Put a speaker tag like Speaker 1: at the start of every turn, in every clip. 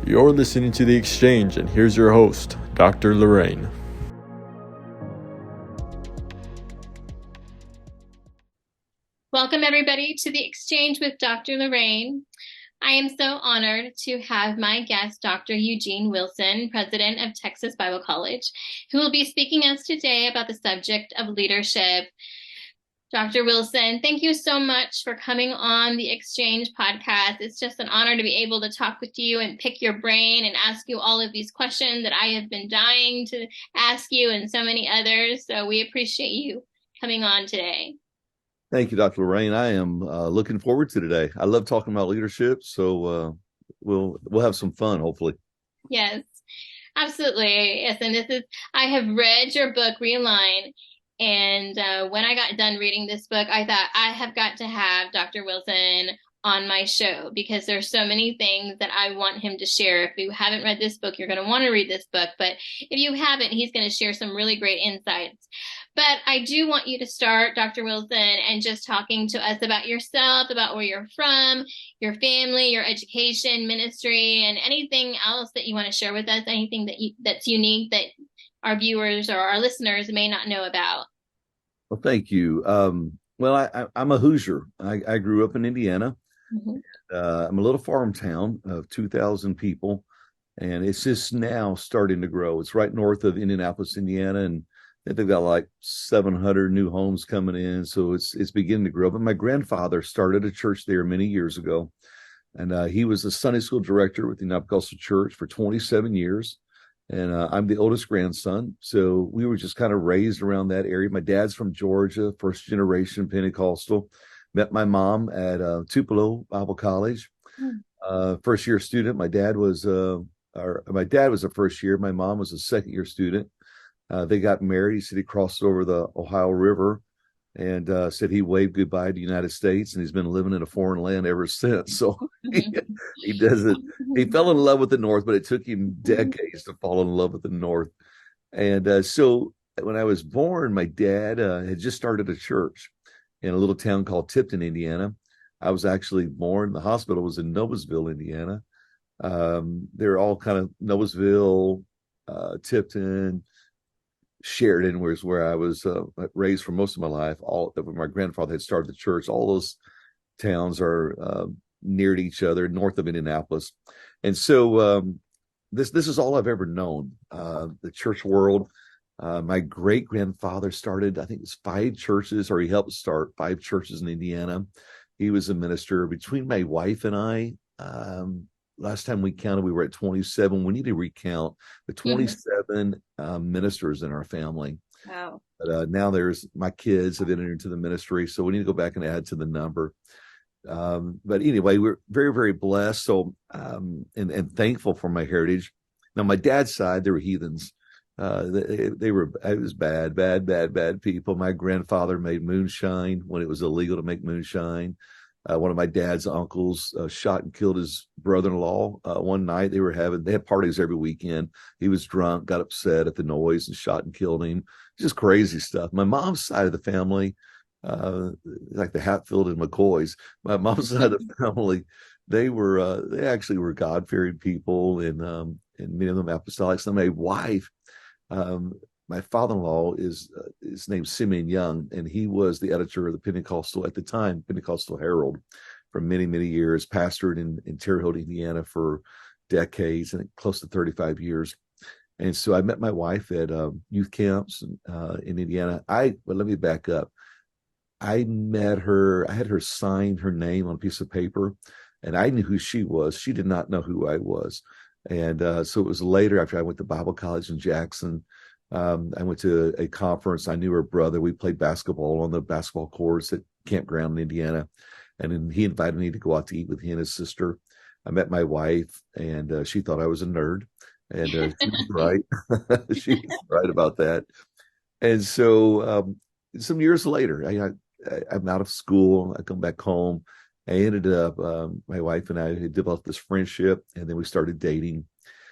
Speaker 1: You're listening to The Exchange, and here's your host, Dr. Lorraine.
Speaker 2: Welcome, everybody, to The Exchange with Dr. Lorraine. I am so honored to have my guest, Dr. Eugene Wilson, president of Texas Bible College, who will be speaking to us today about the subject of leadership. Dr. Wilson, thank you so much for coming on the Exchange podcast. It's just an honor to be able to talk with you and pick your brain and ask you all of these questions that I have been dying to ask you and so many others. So we appreciate you coming on today.
Speaker 3: Thank you, Dr. Lorraine. I am looking forward to today. I love talking about leadership, so we'll have some fun, hopefully.
Speaker 2: Yes, absolutely. Yes, and I have read your book, Realign. And when I got done reading this book, I thought I have got to have Dr. Wilson on my show because there's so many things that I want him to share. If you haven't read this book, you're going to want to read this book. But if you haven't, he's going to share some really great insights. But I do want you to start, Dr. Wilson, and just talking to us about yourself, about where you're from, your family, your education, ministry, and anything else that you want to share with us, anything that's unique that our viewers or our listeners may not know about.
Speaker 3: Well, thank you. I'm a Hoosier. I grew up in Indiana.
Speaker 2: Mm-hmm.
Speaker 3: I'm a little farm town of 2,000 people, and it's just now starting to grow. It's right north of Indianapolis, Indiana, and they've got like 700 new homes coming in, so it's beginning to grow. But my grandfather started a church there many years ago, and he was the Sunday school director with the United Pentecostal Church for 27 years. And I'm the oldest grandson, so we were just kind of raised around that area. My dad's from Georgia, first generation Pentecostal. Met my mom at Tupelo Bible College, first year student. My dad was a first year. My mom was a second year student. They got married. He said he crossed over the Ohio River and said he waved goodbye to the United States, and he's been living in a foreign land ever since. So he doesn't. He fell in love with the North, but it took him decades to fall in love with the North. And so when I was born, my dad had just started a church in a little town called Tipton, Indiana. I was actually born. The hospital was in Noblesville, Indiana. They're all kind of Noblesville, Tipton, Sheridan was where I was raised for most of my life. All when my grandfather had started the church, all those towns are near to each other, north of Indianapolis, and so this is all I've ever known. The church world. My great grandfather started, I think it's 5 churches, or he helped start 5 churches in Indiana. He was a minister. Between my wife and I, last time we counted, we were at 27. We need to recount the 27 ministers in our family.
Speaker 2: Wow.
Speaker 3: But now there's my kids have entered into the ministry, so we need to go back and add to the number. But anyway, we're very, very blessed. So and thankful for my heritage. Now, my dad's side, they were heathens. It was bad people. My grandfather made moonshine when it was illegal to make moonshine. One of my dad's uncles shot and killed his brother-in-law one night. They had parties every weekend. He was drunk, got upset at the noise, and shot and killed him. Just crazy stuff. My mom's side of the family, like the Hatfield and McCoys, my mom's side of the family, they actually were God-fearing people, and many of them apostolics. And my wife, my father-in-law is named Simeon Young, and he was the editor of the Pentecostal Herald for many, many years, pastored in Terre Haute, Indiana for decades, and close to 35 years. And so I met my wife at youth camps in Indiana. Let me back up. I met her, I had her sign her name on a piece of paper, and I knew who she was. She did not know who I was. And so it was later, after I went to Bible college in Jackson, I went to a conference. I knew her brother. We played basketball on the basketball courts at campground in Indiana. And then he invited me to go out to eat with he and his sister. I met my wife, and she thought I was a nerd. And she was right. She was right about that. And so some years later, I'm out of school. I come back home. I ended up, my wife and I had developed this friendship, and then we started dating.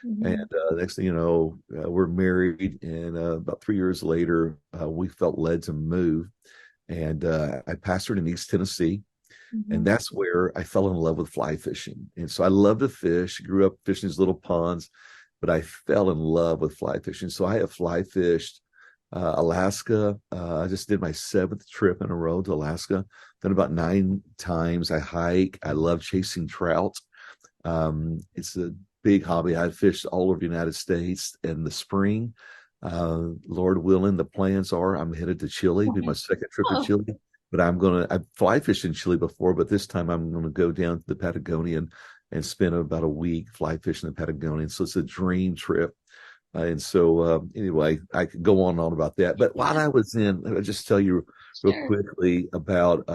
Speaker 3: Mm-hmm. And next thing you know, we're married. And about 3 years later, we felt led to move. And I pastored in East Tennessee. And
Speaker 2: Mhm.
Speaker 3: that's where I fell in love with fly fishing. And so I love to fish, grew up fishing these little ponds, but I fell in love with fly fishing. So I have fly fished Alaska. I just did my 7th trip in a row to Alaska. Done about 9 times. I hike. I love chasing trout. It's a big hobby. I fish all over the United States in the spring. Lord willing, the plans are I'm headed to Chile, be my second trip to
Speaker 2: Oh,
Speaker 3: Chile. But I've fly fished in Chile before, but this time I'm gonna go down to the Patagonia and spend about a week fly fishing in Patagonia. So it's a dream trip. And so anyway, I could go on and on about that. But while I was in, I'll just tell you real
Speaker 2: sure.
Speaker 3: quickly about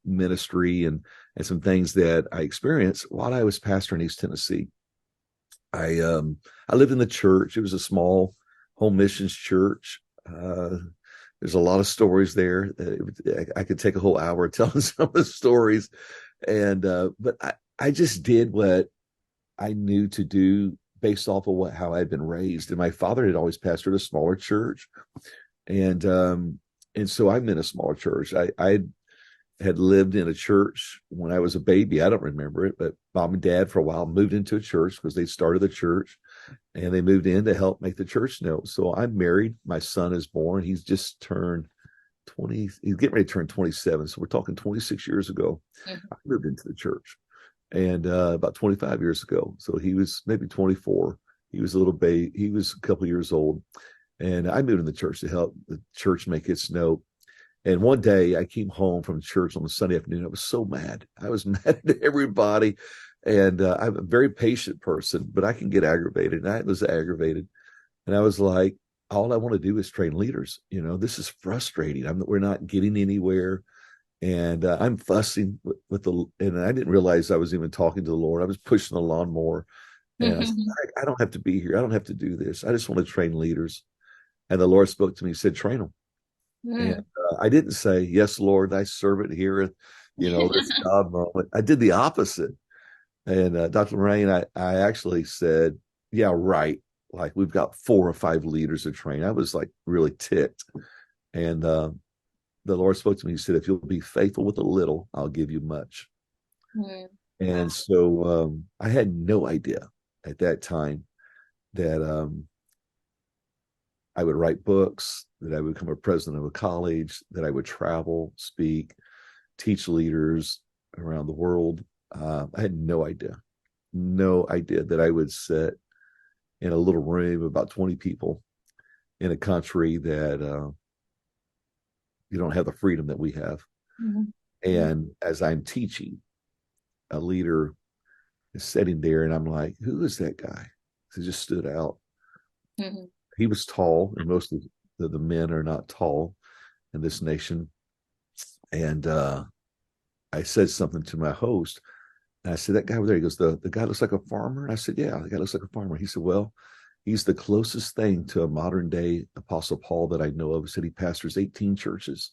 Speaker 3: ministry and some things that I experienced while I was pastor in East Tennessee. I lived in the church. It was a small home missions church. There's a lot of stories there. I could take a whole hour telling some of the stories, and but I just did what I knew to do based off of how I'd been raised. And my father had always pastored a smaller church, and so I'm in a smaller church. I had lived in a church when I was a baby. I don't remember it, but mom and dad for a while moved into a church because they started the church and they moved in to help make the church know. So I'm married. My son is born. He's just turned 20. He's getting ready to turn 27. So we're talking 26 years ago.
Speaker 2: Mhm.
Speaker 3: I moved into the church and about 25 years ago. So he was maybe 24. He was a little baby. He was a couple years old. And I moved in the church to help the church make its know. And one day I came home from church on a Sunday afternoon. I was so mad. I was mad at everybody. And I'm a very patient person, but I can get aggravated. And I was aggravated. And I was like, all I want to do is train leaders. This is frustrating. We're not getting anywhere. And I'm fussing and I didn't realize I was even talking to the Lord. I was pushing the lawnmower. And I said, I don't have to be here. I don't have to do this. I just want to train leaders. And the Lord spoke to me, said, train them. And
Speaker 2: Mm.
Speaker 3: I didn't say, yes, Lord, thy servant heareth, this God moment. I did the opposite. And Dr. Lorraine, I actually said, yeah, right. Like we've got 4 or 5 leaders to train. I was like really ticked. And the Lord spoke to me. He said, if you'll be faithful with a little, I'll give you much.
Speaker 2: Mm.
Speaker 3: And so I had no idea at that time that I would write books, that I would become a president of a college, that I would travel, speak, teach leaders around the world. I had no idea that I would sit in a little room of about 20 people in a country that you don't have the freedom that we have.
Speaker 2: Mhm.
Speaker 3: And as I'm teaching, a leader is sitting there, and I'm like, who is that guy? He just stood out.
Speaker 2: Mhm.
Speaker 3: He was tall, and most of the men are not tall in this nation. And I said something to my host, and I said, that guy over there, he goes, the guy looks like a farmer. And I said, yeah, the guy looks like a farmer. He said, well, he's the closest thing to a modern day Apostle Paul that I know of. He said he pastors 18 churches.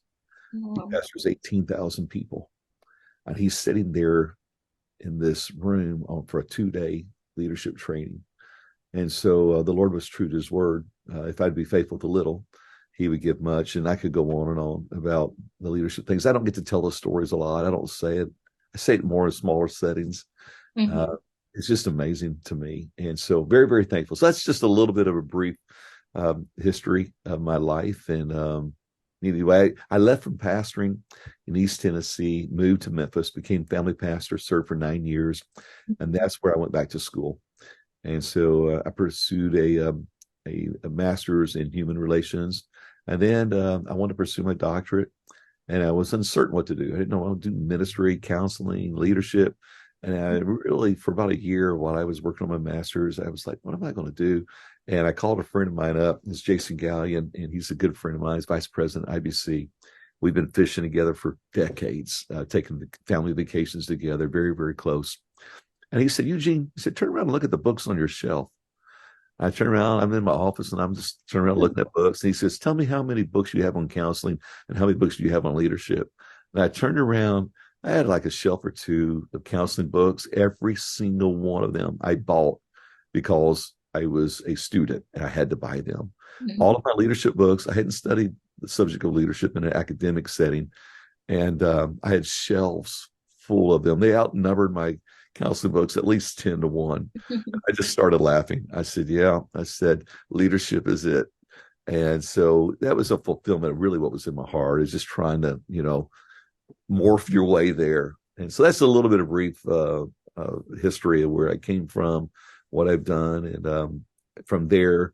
Speaker 3: He
Speaker 2: Wow.
Speaker 3: pastors 18,000 people. And he's sitting there in this room for a 2-day leadership training. And so the Lord was true to his word. If I'd be faithful to little, he would give much. And I could go on and on about the leadership things. I don't get to tell those stories a lot. I don't say it. I say it more in smaller settings. Uh,
Speaker 2: Mhm.
Speaker 3: it's just amazing to me. And so very, very thankful. So that's just a little bit of a brief history of my life. And anyway, I left from pastoring in East Tennessee, moved to Memphis, became family pastor, served for 9 years. And that's where I went back to school. And so I pursued a master's in human relations. And then I wanted to pursue my doctorate. And I was uncertain what to do. I didn't know how to do ministry, counseling, leadership. And I really, for about a year while I was working on my master's, I was like, what am I going to do? And I called a friend of mine up. It's Jason Gallion, and he's a good friend of mine. He's vice president at IBC. We've been fishing together for decades, taking the family vacations together, very, very close. And he said, Eugene, he said, turn around and look at the books on your shelf. I turn around, I'm in my office, and I'm just turning around looking at books. And he says, tell me how many books you have on counseling and how many books do you have on leadership. And I turned around, I had like a shelf or 2 of counseling books. Every single one of them I bought because I was a student and I had to buy them.
Speaker 2: Mhm.
Speaker 3: All of my leadership books, I hadn't studied the subject of leadership in an academic setting. And I had shelves full of them. They outnumbered my counseling books at least 10-1. I just started laughing. I said, yeah, I said, leadership is it. And so that was a fulfillment of really what was in my heart, is just trying to, morph your way there. And so that's a little bit of brief history of where I came from, what I've done. And from there,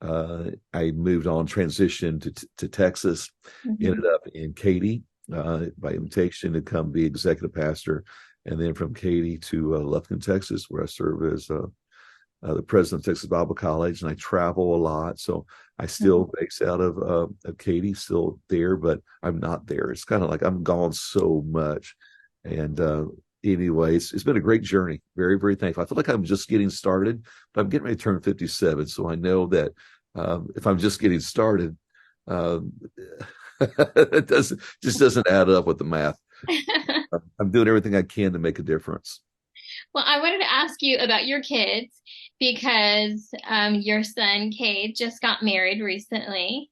Speaker 3: I moved on, transitioned to Texas, ended up in Katy by invitation to come be executive pastor. And then from Katy to Lufkin, Texas, where I serve as the president of Texas Bible College, and I travel a lot. So I still base out of Katy, still there, but I'm not there. It's kind of like I'm gone so much. And anyway, it's been a great journey. Very, very thankful. I feel like I'm just getting started, but I'm getting ready to turn 57. So I know that if I'm just getting started, it doesn't add up with the math. I'm doing everything I can to make a difference.
Speaker 2: Well, I wanted to ask you about your kids because your son, Cade, just got married recently.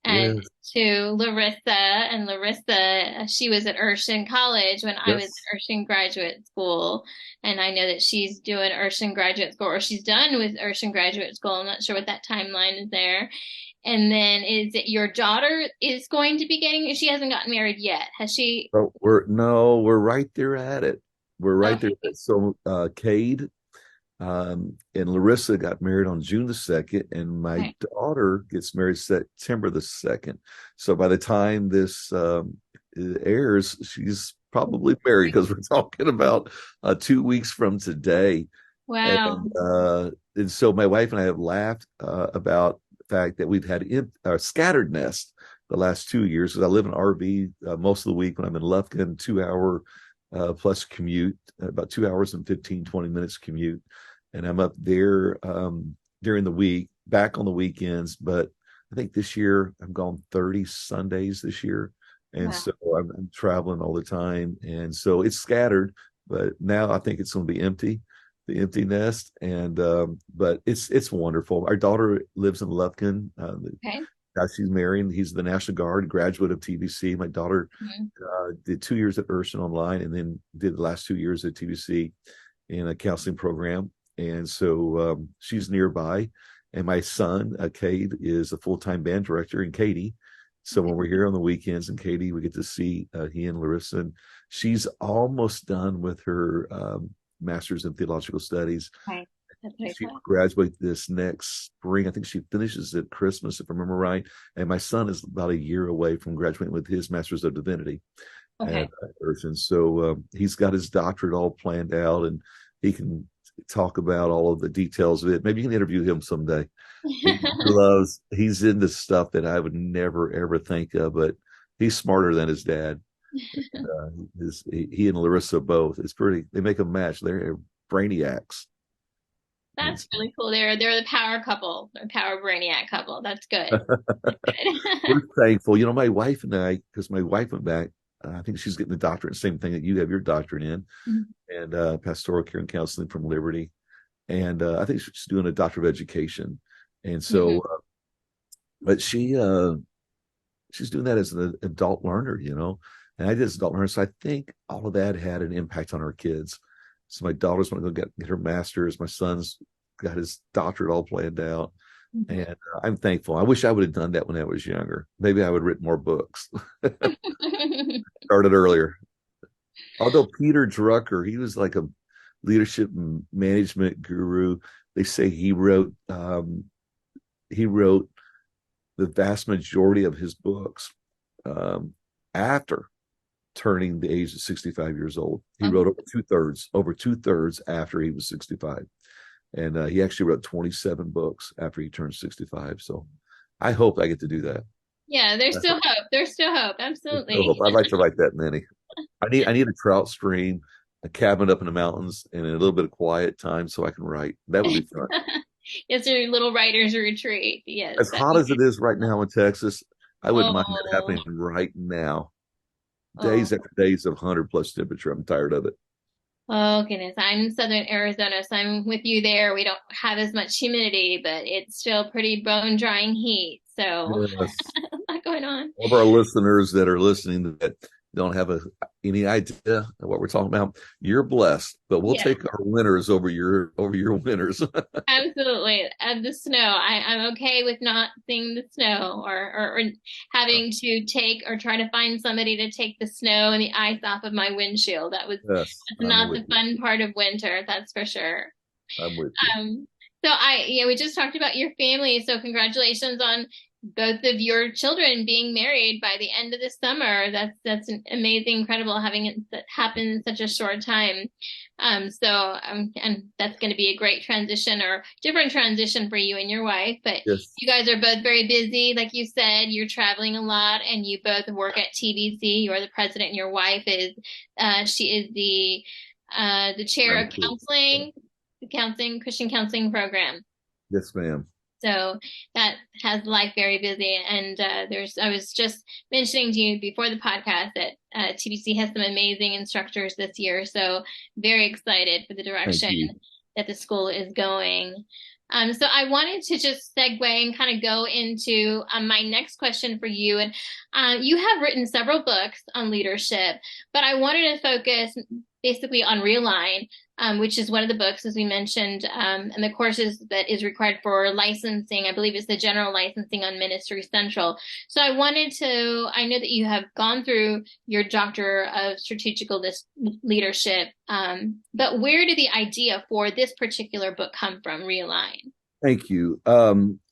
Speaker 2: And
Speaker 3: Yes.
Speaker 2: to Larissa, and Larissa, she was at Urshan College when I was
Speaker 3: Yes.
Speaker 2: at Urshan Graduate School. And I know that she's doing Urshan Graduate School, or she's done with Urshan Graduate School. I'm not sure what that timeline is there. And then is it your daughter is going to be getting, she hasn't gotten married yet. Has she?
Speaker 3: But we're right there at it. We're right there.
Speaker 2: Okay.
Speaker 3: So Cade and Larissa got married on June the 2nd, and my
Speaker 2: Okay.
Speaker 3: daughter gets married September the 2nd. So by the time this airs, she's probably married, because we're talking about 2 weeks from today.
Speaker 2: Wow.
Speaker 3: And so my wife and I have laughed about the fact that we've had a scattered nest the last 2 years, because I live in an RV most of the week when I'm in Lufkin, 2 hour plus commute, about 2 hours and 15, 20 minutes commute. And I'm up there during the week, back on the weekends. But I think this year I'm gone 30 Sundays this year. And
Speaker 2: Wow.
Speaker 3: so I'm traveling all the time. And so it's scattered, but now I think it's going to be empty, the empty nest. And but it's wonderful. Our daughter lives in Lufkin.
Speaker 2: Okay.
Speaker 3: Guy she's marrying, he's the National Guard graduate of TBC. My daughter did 2 years at Urshan online, and then did the last 2 years at TBC in a counseling program. And so she's nearby. And my son, Cade, is a full-time band director in Katy. So when we're here on the weekends in Katy, we get to see he and Larissa. And she's almost done with her master's in theological studies.
Speaker 2: Okay. That's very
Speaker 3: She
Speaker 2: cool.
Speaker 3: graduates this next spring. I think she finishes at Christmas, if I remember right. And my son is about a year away from graduating with his Master's of Divinity
Speaker 2: Okay.
Speaker 3: at Urshan. So he's got his doctorate all planned out, and he can talk about all of the details of it. Maybe you can interview him someday. He's into stuff that I would never, ever think of, but he's smarter than his dad. He and Larissa both. They make a match. They're brainiacs.
Speaker 2: That's really cool. They're the power couple, the power brainiac couple. That's good. That's
Speaker 3: We're
Speaker 2: good.
Speaker 3: thankful. My wife and I, because my wife went back, I think she's getting the doctorate, same thing that you have your doctorate in, and pastoral care and counseling from Liberty. And I think she's doing a doctor of education. And so, but she's doing that as an adult learner, and I did as an adult learner. So I think all of that had an impact on our kids. So my daughter's want to go get her master's. My son's got his doctorate all planned out. And I'm thankful. I wish I would have done that when I was younger. Maybe I would have written more books. Started earlier. Although Peter Drucker, he was like a leadership and management guru. They say he wrote the vast majority of his books after turning the age of 65 years old. He wrote over two thirds after he was 65. And he actually wrote 27 books after he turned 65. So I hope I get to do that.
Speaker 2: Yeah, there's still hope. There's still hope. Absolutely.
Speaker 3: I'd like to write that many. I need a trout stream, a cabin up in the mountains, and a little bit of quiet time so I can write. That would be fun.
Speaker 2: It's your little writer's retreat. Yes.
Speaker 3: As hot as it is right now in Texas, I wouldn't mind that
Speaker 2: Oh,
Speaker 3: happening right now.
Speaker 2: oh,
Speaker 3: Days after days of 100+ temperature. I'm tired of it.
Speaker 2: oh, goodness. I'm in southern Arizona, so I'm with you there. We don't have as much humidity, but it's still pretty bone drying heat. So
Speaker 3: Yes.
Speaker 2: a lot going on.
Speaker 3: All of our listeners that are listening to that, don't have any idea of what we're talking about, you're blessed. But we'll
Speaker 2: Yeah.
Speaker 3: take our winners over your winners.
Speaker 2: Absolutely. And the snow, I'm okay with not seeing the snow or having to take or try to find somebody to take the snow and the ice off of my windshield.
Speaker 3: Yes,
Speaker 2: That's
Speaker 3: I'm
Speaker 2: not
Speaker 3: with
Speaker 2: the
Speaker 3: you.
Speaker 2: fun part of winter, that's for sure.
Speaker 3: I'm with you.
Speaker 2: So yeah, we just talked about your family. So congratulations on both of your children being married by the end of the summer. That's an amazing, incredible having it happen in such a short time. And that's going to be a great transition or different transition for you and your wife. But
Speaker 3: Yes.
Speaker 2: you guys are both very busy, like you said. You're traveling a lot, and you both work at TBC. You're the president, and your wife is she is the chair of counseling, the counseling Christian counseling program.
Speaker 3: Yes, ma'am.
Speaker 2: So that has life very busy. And I was just mentioning to you before the podcast that TBC has some amazing instructors this year. So very excited for the
Speaker 3: Thank
Speaker 2: direction
Speaker 3: you.
Speaker 2: that the school is going. So I wanted to just segue and kind of go into my next question for you. And you have written several books on leadership, but I wanted to focus basically on Realign, which is one of the books, as we mentioned, and the courses that is required for licensing. I believe it's the general licensing on Ministry Central. So I know that you have gone through your Doctor of Strategical Leadership, but where did the idea for this particular book come from, Realign?
Speaker 3: Thank you.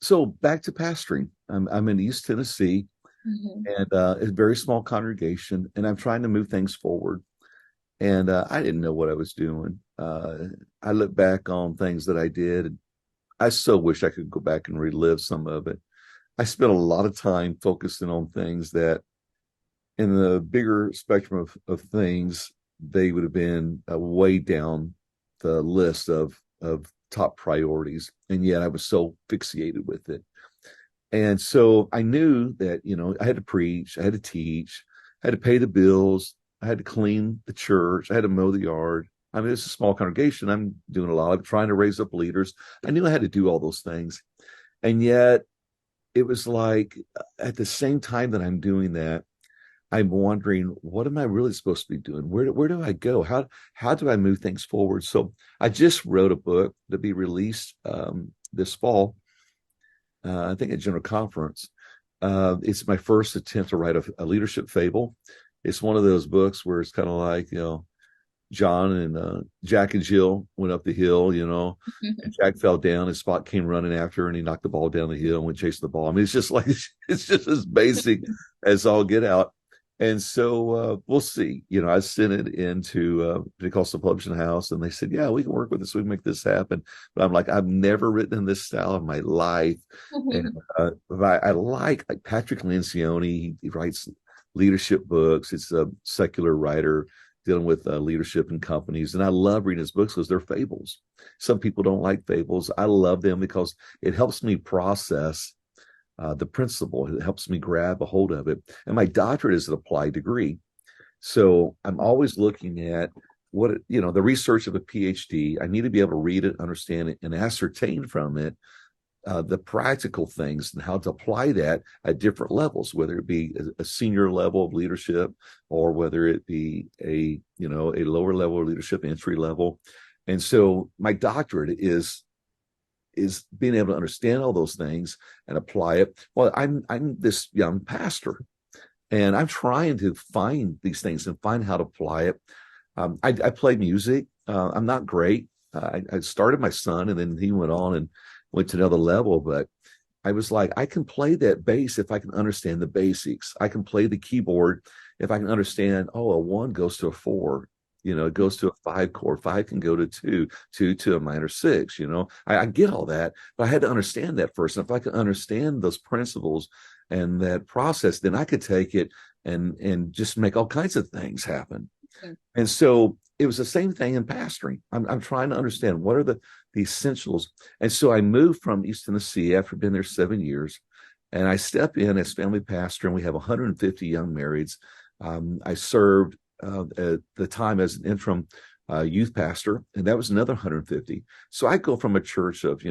Speaker 3: So back to pastoring. I'm in East Tennessee, and it's a very small congregation, and I'm trying to move things forward. And I didn't know what I was doing. I look back on things that I did. And I so wish I could go back and relive some of it. I spent a lot of time focusing on things that, in the bigger spectrum of things, they would have been way down the list of top priorities. And yet I was so fixated with it. And so I knew that, I had to preach, I had to teach, I had to pay the bills, I had to clean the church, I had to mow the yard. I mean, it's a small congregation. I'm doing a lot. I'm trying to raise up leaders. I knew I had to do all those things. And yet it was like at the same time that I'm doing that, I'm wondering, what am I really supposed to be doing? Where do I go? How do I move things forward? So I just wrote a book to be released this fall, I think at General Conference. It's my first attempt to write a leadership fable. It's one of those books where it's kind of like, John and Jack and Jill went up the hill, and Jack fell down. His Spot came running after, and he knocked the ball down the hill and went chasing the ball. I mean, it's just like it's just as basic as all get out. And so we'll see. I sent it into Pentecostal Publishing House, and they said, "Yeah, we can work with this. We can make this happen." But I'm like, I've never written in this style in my life, and I like Patrick Lencioni. He writes leadership books. It's a secular writer dealing with leadership in companies. And I love reading his books because they're fables. Some people don't like fables. I love them because it helps me process the principle. It helps me grab a hold of it. And my doctorate is an applied degree. So I'm always looking at the research of a PhD. I need to be able to read it, understand it, and ascertain from it the practical things and how to apply that at different levels, whether it be a senior level of leadership or whether it be a lower level of leadership, entry level. And so my doctorate is being able to understand all those things and apply it. Well, I'm this young pastor, and I'm trying to find these things and find how to apply it. I play music. I'm not great. I started my son, and then he went on and went to another level, but I was like, I can play that bass if I can understand the basics. I can play the keyboard if I can understand, a 1 goes to a 4, it goes to a 5 chord, 5 can go to 2, 2 to a minor 6, I get all that, but I had to understand that first. And if I could understand those principles and that process, then I could take it and just make all kinds of things happen. Okay. And so it was the same thing in pastoring. I'm trying to understand what are the essentials. And so I moved from East Tennessee after being there 7 years, and I step in as family pastor, and we have 150 young marrieds. I served at the time as an interim youth pastor, and that was another 150. So I go from a church of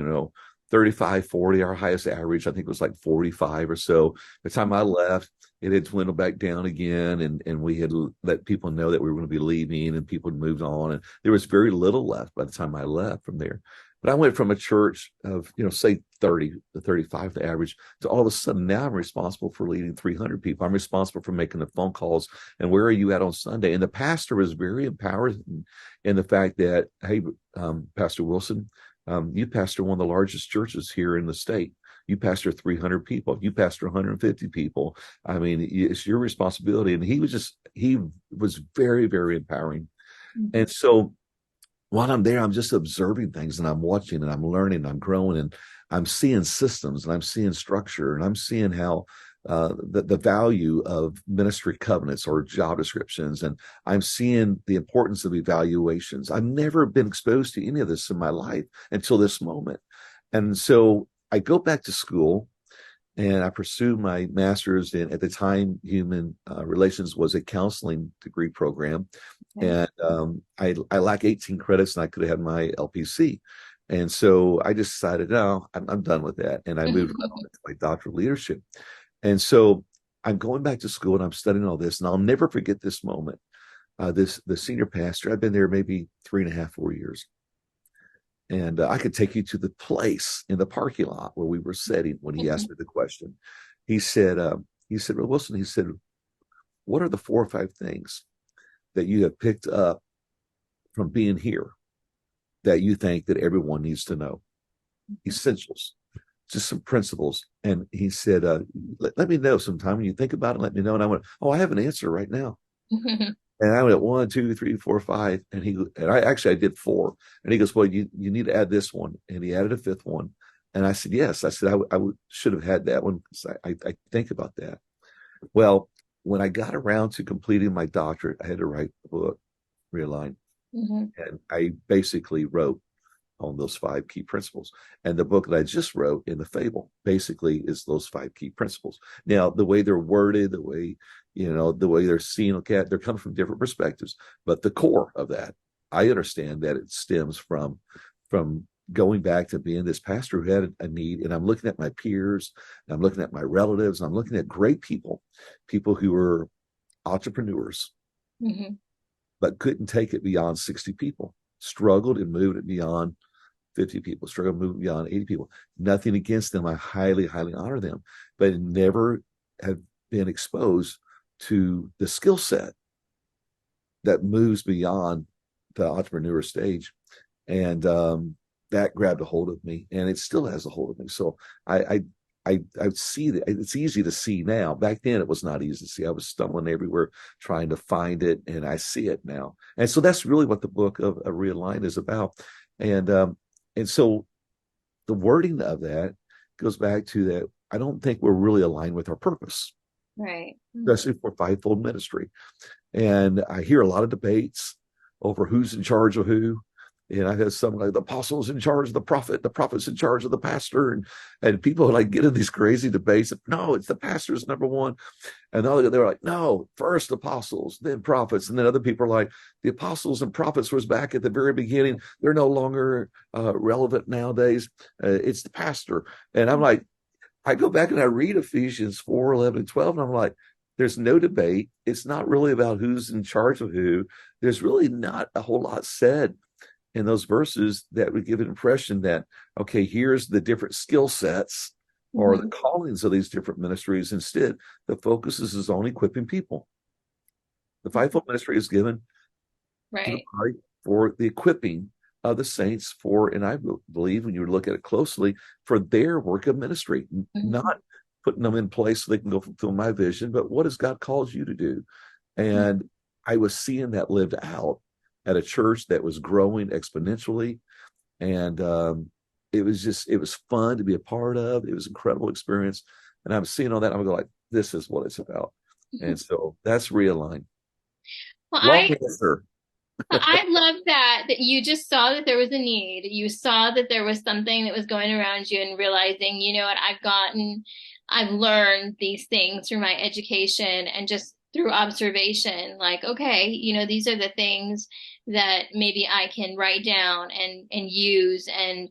Speaker 3: 35, 40, our highest average, I think, was like 45 or so. By the time I left, it had dwindled back down again, and we had let people know that we were going to be leaving, and people had moved on, and there was very little left by the time I left from there. But I went from a church of, say 30 to 35, the average, to all of a sudden now I'm responsible for leading 300 people. I'm responsible for making the phone calls and where are you at on Sunday? And the pastor was very empowered in the fact that, hey, Pastor Wilson, you pastor one of the largest churches here in the state. You pastor 300 people. You pastor 150 people. I mean, it's your responsibility. And he was very, very empowering. Mm-hmm. And so while I'm there, I'm just observing things and I'm watching and I'm learning, and I'm growing, and I'm seeing systems and I'm seeing structure, and I'm seeing how the value of ministry covenants or job descriptions, and I'm seeing the importance of evaluations. I've never been exposed to any of this in my life until this moment. And so I go back to school and I pursue my master's in, at the time, human relations was a counseling degree program. Okay. And I lack 18 credits and I could have had my LPC. And so I just decided, no, I'm done with that. And I moved on to my doctoral leadership. And so I'm going back to school and I'm studying all this. And I'll never forget this moment. The senior pastor, I've been there maybe 3.5, 4 years. And I could take you to the place in the parking lot where we were sitting when he asked me the question. He said, well, Wilson, he said, what are the 4 or 5 things that you have picked up from being here that you think that everyone needs to know? Essentials, just some principles. And he said, let me know sometime when you think about it, let me know. And I went, oh, I have an answer right now. And I went 1, 2, 3, 4, 5. And I did 4. And he goes, well, you need to add this one. And he added a 5th one. And I said, yes. I said, I should have had that one, because I think about that. Well, when I got around to completing my doctorate, I had to write the book, Realign. Mm-hmm. And I basically wrote on those 5 key principles. And the book that I just wrote in the fable basically is those 5 key principles. Now, the way they're worded, the way they're seen, okay, they're coming from different perspectives. But the core of that, I understand that it stems from going back to being this pastor who had a need. And I'm looking at my peers, and I'm looking at my relatives, and I'm looking at great people who were entrepreneurs, mm-hmm. but couldn't take it beyond 60 people, struggled and moved it beyond 50 people, struggled to move beyond 80 people. Nothing against them. I highly, highly honor them, but never have been exposed to the skill set that moves beyond the entrepreneur stage. And that grabbed a hold of me, and it still has a hold of me. So I see that it's easy to see now. Back then, it was not easy to see. I was stumbling everywhere trying to find it, and I see it now. And so that's really what the book of Realign is about. And so the wording of that goes back to that. I don't think we're really aligned with our purpose,
Speaker 2: right?
Speaker 3: Especially for fivefold ministry. And I hear a lot of debates over who's in charge of who. And I've had some like the apostles in charge of the prophet's in charge of the pastor, and people like get in these crazy debates. No, it's the pastor's number one. And they're like, no, first apostles, then prophets. And then other people are like, the apostles and prophets was back at the very beginning. They're no longer relevant nowadays. It's the pastor. And I'm like, I go back and I read Ephesians 4, 11, and 12, and I'm like, there's no debate. It's not really about who's in charge of who. There's really not a whole lot said in those verses that would give an impression that, okay, here's the different skill sets or the callings of these different ministries. Instead, the focus is on equipping people. The fivefold ministry is given to the body for the equipping of the saints for, and I believe when you look at it closely, for their work of ministry, not putting them in place so they can go fulfill my vision, but what has God called you to do? And I was seeing that lived out at a church that was growing exponentially. And it was fun to be a part of. It was an incredible experience. And I'm seeing all that. I'm going like, this is what it's about. And so that's Realign.
Speaker 2: Well, I love that you just saw that there was a need. You saw that there was something that was going around you and realizing, you know what, I've learned these things through my education and just through observation, like, okay, you know, these are the things that maybe I can write down and use and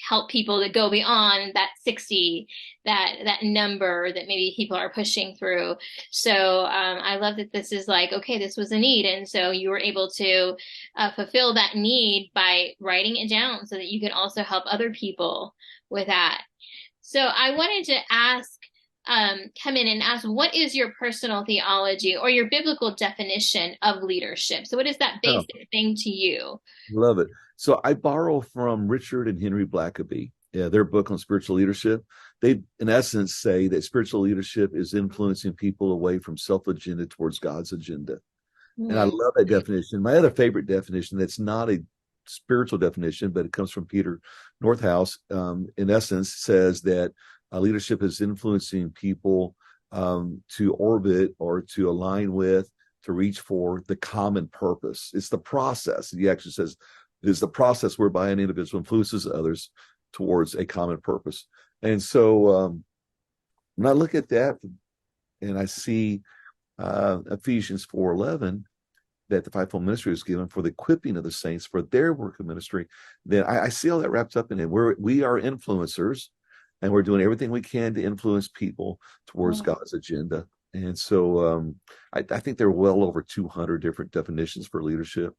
Speaker 2: help people that go beyond that 60, that number that maybe people are pushing through. So I love that this is like, okay, this was a need. And so you were able to fulfill that need by writing it down so that you can also help other people with that. So I wanted to come in and ask, what is your personal theology or your biblical definition of leadership? So what is that
Speaker 3: Oh,
Speaker 2: basic thing to you?
Speaker 3: love it. So I borrow from Richard and Henry Blackaby, their book on spiritual leadership. They, in essence, say that spiritual leadership is influencing people away from self-agenda towards God's agenda. And I
Speaker 2: Mm,
Speaker 3: love that definition. My other favorite definition, that's not a spiritual definition, but it comes from Peter Northouse, in essence, says that leadership is influencing people to orbit or to align with, to reach for the common purpose. It's the process. He actually says it is the process whereby an individual influences others towards a common purpose. And so when I look at that and I see Ephesians 4:11, that the fivefold ministry is given for the equipping of the saints for their work of ministry, then I see all that wrapped up in it. We are influencers, and we're doing everything we can to influence people towards
Speaker 2: yeah.
Speaker 3: God's agenda. And so I think there are well over 200 different definitions for leadership.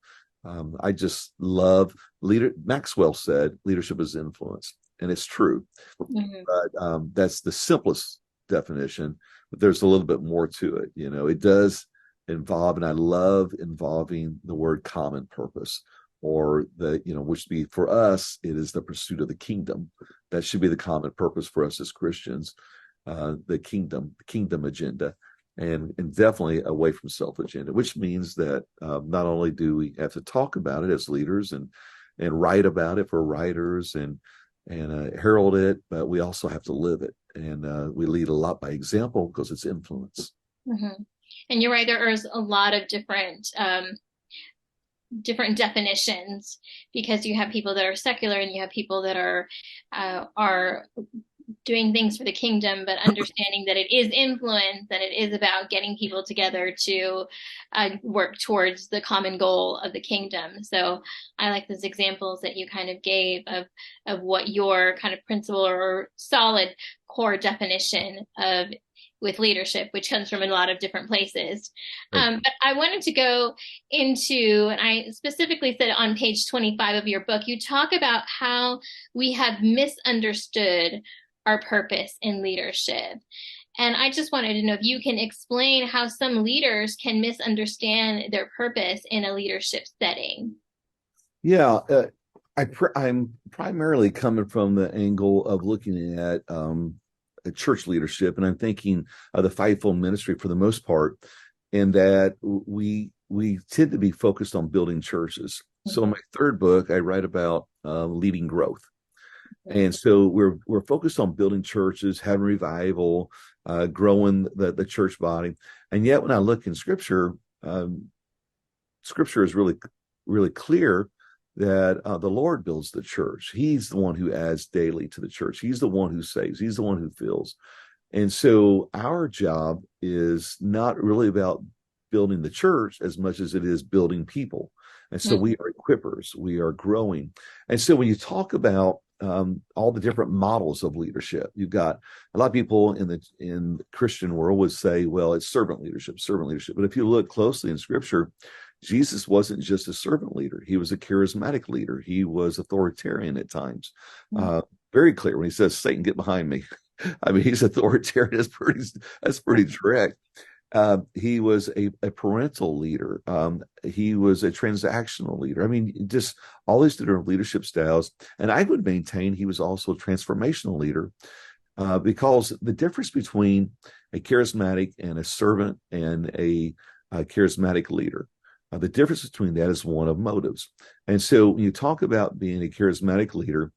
Speaker 3: I just love leader. Maxwell said leadership is influence, and it's true.
Speaker 2: Mhm.
Speaker 3: But that's the simplest definition. But there's a little bit more to it. It does involve, and I love involving the word common purpose, or which be for us, it is the pursuit of the kingdom. That should be the common purpose for us as Christians, the kingdom agenda, and definitely away from self agenda, which means that not only do we have to talk about it as leaders and write about it for writers and herald it, but we also have to live it. And we lead a lot by example because it's influence.
Speaker 2: Mhm. And you're right, there is a lot of different definitions because you have people that are secular and you have people that are doing things for the kingdom, but understanding that it is influence, that it is about getting people together to work towards the common goal of the kingdom. So I like those examples that you kind of gave of what your kind of principle or solid core definition of with leadership, which comes from a lot of different places. But I wanted to go into, and I specifically said on page 25 of your book, you talk about how we have misunderstood our purpose in leadership. And I just wanted to know if you can explain how some leaders can misunderstand their purpose in a leadership setting.
Speaker 3: Yeah, I'm primarily coming from the angle of looking at church leadership, and I'm thinking of the fivefold ministry for the most part, in that we tend to be focused on building churches. So in my third book, I write about leading growth. And so we're focused on building churches, having revival, growing the church body. And yet when I look in Scripture, Scripture is really, really clear that the Lord builds the church. He's the one who adds daily to the church. He's the one who saves. He's the one who fills. And so our job is not really about building the church as much as it is building people. And so we are equippers. We are growing. And so when you talk about all the different models of leadership, you've got a lot of people in the Christian world would say, well, it's servant leadership. But if you look closely in Scripture, Jesus wasn't just a servant leader. He was a charismatic leader. He was authoritarian at times. Very clear when he says, Satan, get behind me. I mean, he's authoritarian. That's pretty direct. He was a parental leader. He was a transactional leader. I mean, just all these different leadership styles. And I would maintain he was also a transformational leader, because the difference between a charismatic and a servant and a charismatic leader, the difference between that is one of motives. And so when you talk about being a charismatic leader,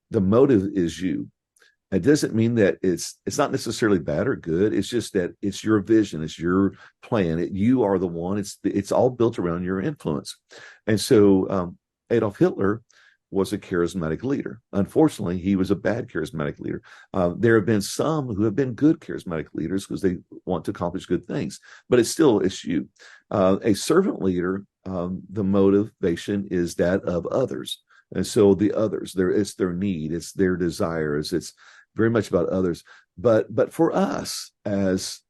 Speaker 3: the motive is you. It doesn't mean that it's not necessarily bad or good. It's just that it's your vision, it's your plan. You are the one. It's all built around your influence. And so Adolf Hitler was a charismatic leader. Unfortunately, he was a bad charismatic leader. There have been some who have been good charismatic leaders because they want to accomplish good things, but it's you. A servant leader the motivation is that of others. And so the others, it's their need, it's their desires, it's very much about others. But for us as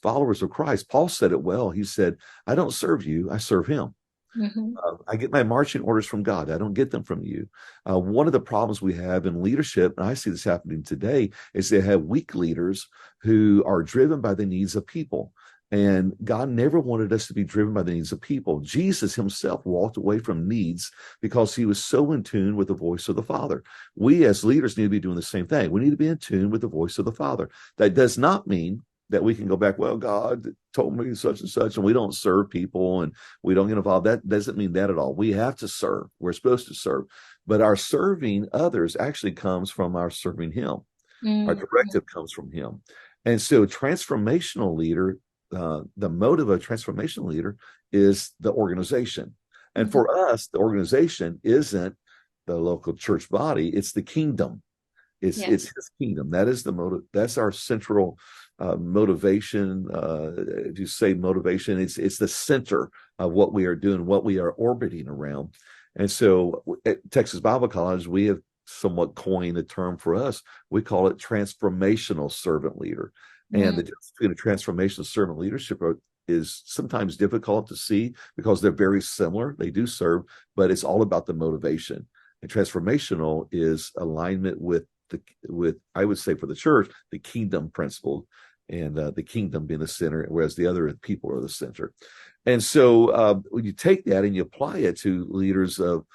Speaker 3: followers of Christ, Paul said it well. He said, I don't serve you, I serve him.
Speaker 2: Mm-hmm.
Speaker 3: I get my marching orders from God. I don't get them from you. One of the problems we have in leadership, and I see this happening today, is they have weak leaders who are driven by the needs of people. And God never wanted us to be driven by the needs of people. Jesus himself walked away from needs because he was so in tune with the voice of the Father. We as leaders need to be doing the same thing. We need to be in tune with the voice of the Father. That does not mean that we can go back, well, God told me such and such, and we don't serve people and we don't get involved. That doesn't mean that at all. We have to serve. We're supposed to serve. But our serving others actually comes from our serving him. Mm-hmm. Our directive comes from him. And so transformational leader, the motive of a transformational leader is the organization. And mm-hmm. for us, the organization isn't the local church body, it's the kingdom. It's his kingdom. That is the motive. That's our central motivation. If you say motivation, it's the center of what we are doing, what we are orbiting around. And so at Texas Bible College, we have somewhat coined a term for us. We call it transformational servant leader. Mm-hmm. And the difference between a transformational servant leadership is sometimes difficult to see because they're very similar. They do serve, but it's all about the motivation. And transformational is alignment with I would say for the church, the kingdom principle, and the kingdom being the center, whereas the other people are the center. And so when you take that and you apply it to leaders of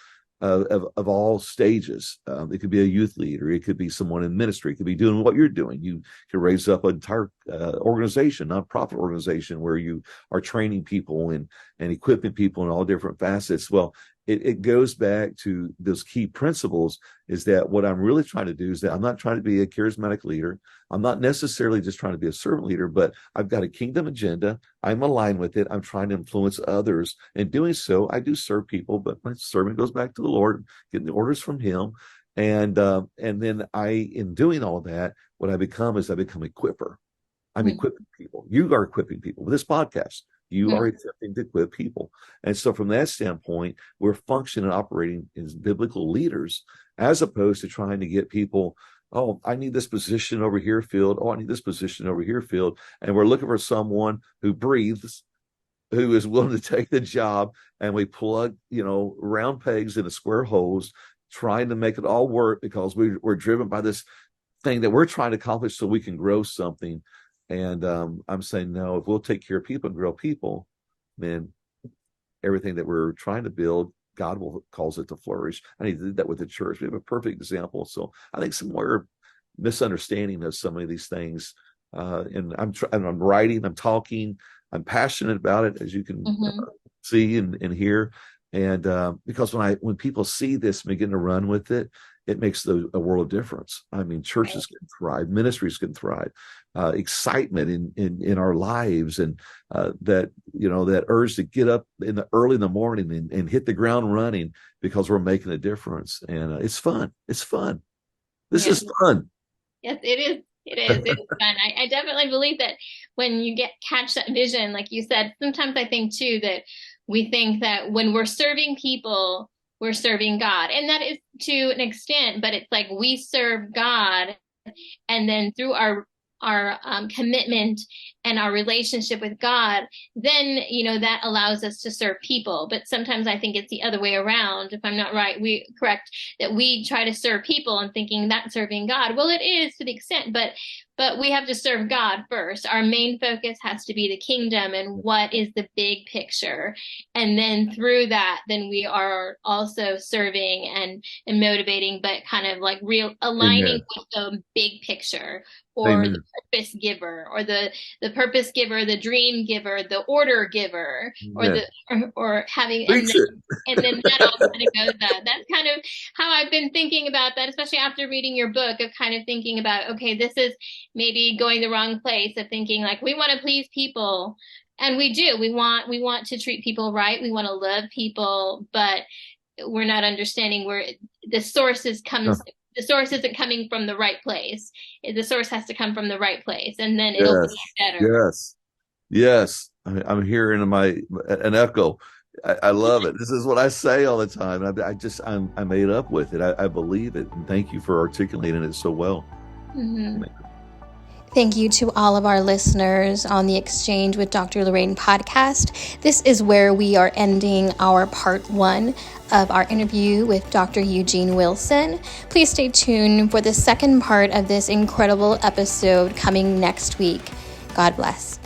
Speaker 3: all stages, it could be a youth leader, it could be someone in ministry, it could be doing what you're doing. You can raise up an entire organization, nonprofit organization, where you are training people and equipping people in all different facets. Well, it goes back to those key principles, is that what I'm really trying to do is that I'm not trying to be a charismatic leader. I'm not necessarily just trying to be a servant leader, but I've got a kingdom agenda. I'm aligned with it. I'm trying to influence others. In doing so, I do serve people, but my serving goes back to the Lord, getting the orders from him. And then in doing all of that, what I become equipper. I'm equipping people. You are equipping people with this podcast. You are attempting to equip people. And so from that standpoint, we're functioning and operating as biblical leaders, as opposed to trying to get people, oh, I need this position over here filled. Oh, I need this position over here filled. And we're looking for someone who breathes, who is willing to take the job. And we plug, round pegs into square holes, trying to make it all work because we're driven by this thing that we're trying to accomplish so we can grow something. And I'm saying, no, if we'll take care of people and grow people, then everything that we're trying to build, God will cause it to flourish. And he did that with the church. We have a perfect example. So I think somewhere misunderstanding of some of these things. And I'm writing, I'm talking, I'm passionate about it, as you can see and hear. And because when people see this and begin to run with it, it makes a world of difference. I mean, churches can thrive, ministries can thrive, excitement in our lives, and that urge to get up early in the morning and hit the ground running because we're making a difference. And it's fun. It's fun. This is fun.
Speaker 2: Yes, it is. It's fun. I definitely believe that when you catch that vision, like you said, sometimes I think too that we think that when we're serving people, we're serving God. And that is to an extent, but it's like we serve God, and then through our commitment and our relationship with God, then, that allows us to serve people. But sometimes I think it's the other way around. If I'm not correct, that we try to serve people and thinking that's serving God. Well, it is to the extent, but we have to serve God first. Our main focus has to be the kingdom and what is the big picture. And then through that, then we are also serving and motivating, but kind of like aligning with the big picture, or the purpose giver, or the purpose giver, the dream giver, the order giver, or having, and then that all kind of goes up. That's kind of how I've been thinking about that, especially after reading your book, of kind of thinking about, okay, this is maybe going the wrong place, of thinking like we want to please people, and we do. We want to treat people right. We want to love people, but we're not understanding where the source comes. The source isn't coming from the right place. The source has to come from the right place, and then it'll be better.
Speaker 3: Yes. I'm hearing an echo. I love it. This is what I say all the time. I made up with it. I believe it. And thank you for articulating it so well.
Speaker 2: Mm-hmm.
Speaker 4: Thank you to all of our listeners on the Exchange with Dr. Lorraine podcast. This is where we are ending our part 1 of our interview with Dr. Eugene Wilson. Please stay tuned for the second part of this incredible episode coming next week. God bless.